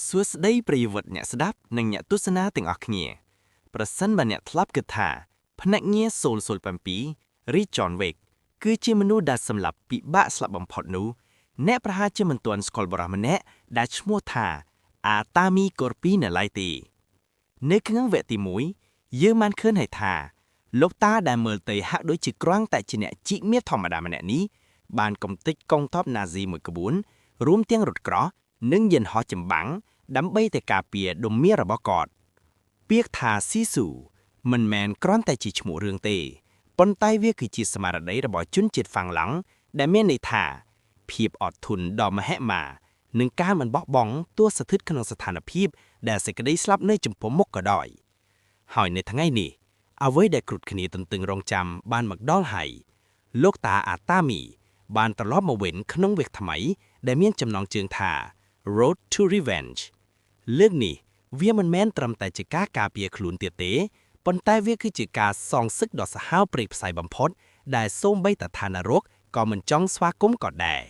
សួស្តីប្រិយមិត្តអ្នកស្ដាប់និងអ្នកទស្សនាទាំងអស់គ្នាប្រសិនបើអ្នកធ្លាប់គិតថាភ្នាក់ងារ007 ឬ John Wick គឺជាមនុស្សដែលសម្លាប់ពិបាកស្លាប់បំផុតនោះអ្នកប្រហែលជាមិនទាន់ស្គាល់បរិសម្នាក់ដែលឈ្មោះថាអាតាមីកូរពីនៅឡើយទេនៅក្នុងវគ្គទី1យើងបានឃើញហើយថាលោកតាដែលមើលទៅហាក់ដូចជាគ្រាន់តែជាអ្នកជីកមាសធម្មតាម្នាក់នេះបានកំទេចកងទ័ពណាស៊ីមួយក្បួនរួមទាំងរថក្រោះនិងយន្តហោះចម្បាំងដើម្បីតែការពារដុំមាសរបស់គាត់ពាក្យថាស៊ីស៊ូមិនមែនគ្រាន់តែជាឈ្មោះរឿងទេប៉ុន្តែវាគឺជាស្មារតីរបស់ជនជាតិហ្វាំងឡង់ដែលមានន័យថាភាពអត់ធន់ដ៏មហិមានិងការមិនបោះបង់ទោះស្ថិតក្នុងស្ថានភាពដែលសេចក្តីស្លាប់នៅចំពោះមុខក៏ដោយហើយនៅថ្ងៃនេះអ្វីដែលគ្រុឌគ្នាទន្ទឹងរង់ចាំបានមកដល់ហើយលោកតាអាតាមីបានត្រឡប់មកវិញក្នុងវគ្គថ្មីដែលមានចំណងជើងថា Road to Revenge លើកនេះវាមិនមែនត្រឹមតែជាការការពារខ្លួនទៀតទេប៉ុន្តែវាគឺជាការសងសឹកដ៏សាហាវព្រៃផ្សៃបំផុតដែលសូម្បីតែឋាននរកក៏មិនចង់ស្វាគមន៍ក៏ដែរ